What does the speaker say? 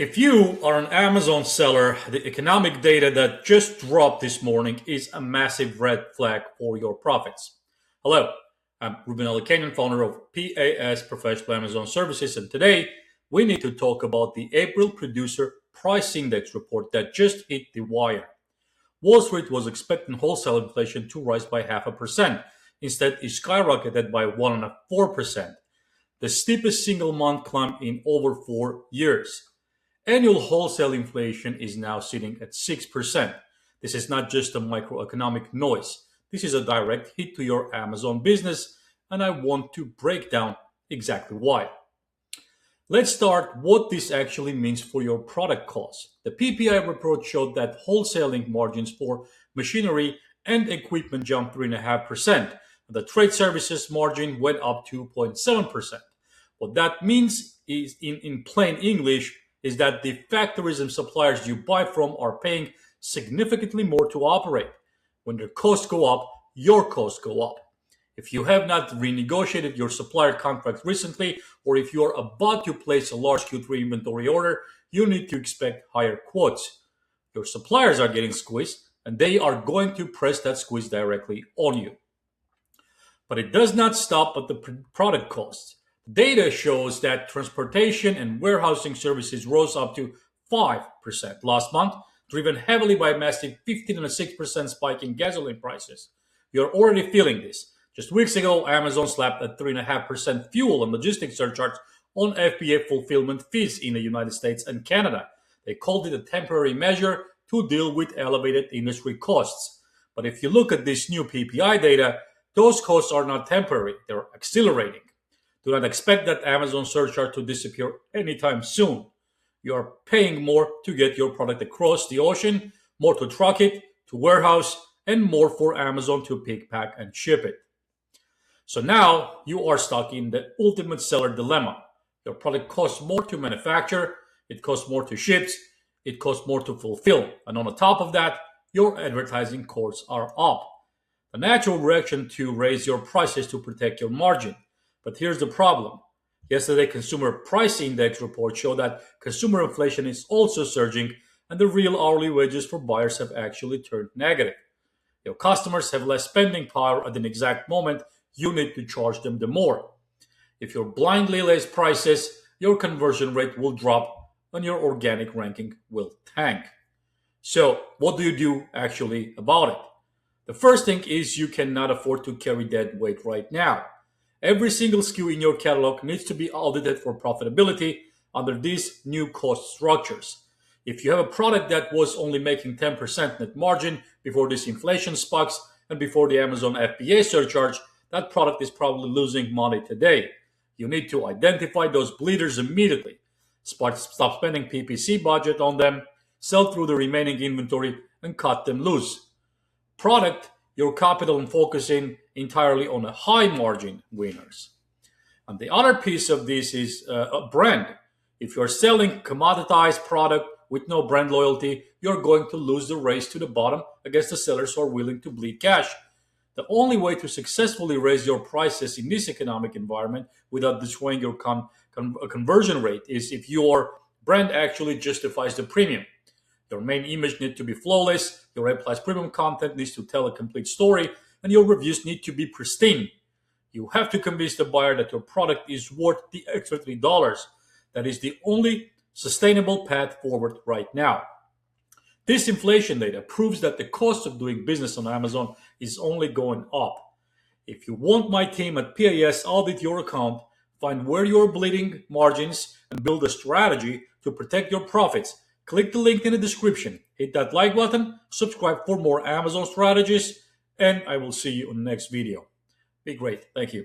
If you are an Amazon seller, the economic data that just dropped this morning is a massive red flag for your profits. Hello, I'm Ruben Alikanen, founder of PAS Professional Amazon Services, and today we need to talk about the April Producer Price Index report that just hit the wire. Wall Street was expecting wholesale inflation to rise by 0.5%. Instead, it skyrocketed by 1.4%, the steepest single month climb in over 4 years. Annual wholesale inflation is now sitting at 6%. This is not just a microeconomic noise. This is a direct hit to your Amazon business, and I want to break down exactly why. Let's start what this actually means for your product costs. The PPI report showed that wholesaling margins for machinery and equipment jumped 3.5%. The trade services margin went up 2.7%. What that means is, in plain English, is that the factories and suppliers you buy from are paying significantly more to operate. When their costs go up, your costs go up. If you have not renegotiated your supplier contracts recently, or if you are about to place a large Q3 inventory order, you need to expect higher quotes. Your suppliers are getting squeezed, and they are going to press that squeeze directly on you. But it does not stop at the product costs. Data shows that transportation and warehousing services rose up to 5% last month, driven heavily by a massive 15.6% spike in gasoline prices. You're already feeling this. Just weeks ago, Amazon slapped a 3.5% fuel and logistics surcharge on FBA fulfillment fees in the United States and Canada. They called it a temporary measure to deal with elevated industry costs. But if you look at this new PPI data, those costs are not temporary, they're accelerating. Do not expect that Amazon surcharge to disappear anytime soon. You are paying more to get your product across the ocean, more to truck it, to warehouse, and more for Amazon to pick, pack, and ship it. So now you are stuck in the ultimate seller dilemma. Your product costs more to manufacture, it costs more to ship, it costs more to fulfill. And on the top of that, your advertising costs are up. The natural reaction to raise your prices to protect your margin. But here's the problem. Yesterday, Consumer Price Index report showed that consumer inflation is also surging, and the real hourly wages for buyers have actually turned negative. Your customers have less spending power at an exact moment you need to charge them the more. If you blindly raise prices, your conversion rate will drop and your organic ranking will tank. So, what do you do actually about it? The first thing is you cannot afford to carry that weight right now. Every single SKU in your catalog needs to be audited for profitability under these new cost structures. If you have a product that was only making 10% net margin before this inflation spikes and before the Amazon FBA surcharge, that product is probably losing money today. You need to identify those bleeders immediately. Stop spending PPC budget on them, sell through the remaining inventory, and cut them loose. Product your capital and focusing entirely on the high margin winners. And the other piece of this is a brand. If you're selling commoditized product with no brand loyalty, you're going to lose the race to the bottom against the sellers who are willing to bleed cash. The only way to successfully raise your prices in this economic environment without destroying your conversion rate is if your brand actually justifies the premium. Your main image needs to be flawless, your A+ premium content needs to tell a complete story, and your reviews need to be pristine. You have to convince the buyer that your product is worth the extra $3. That is the only sustainable path forward right now. This inflation data proves that the cost of doing business on Amazon is only going up. If you want my team at PAS audit your account, find where you are bleeding margins, and build a strategy to protect your profits, click the link in the description, hit that like button, subscribe for more Amazon strategies, and I will see you in the next video. Be great. Thank you.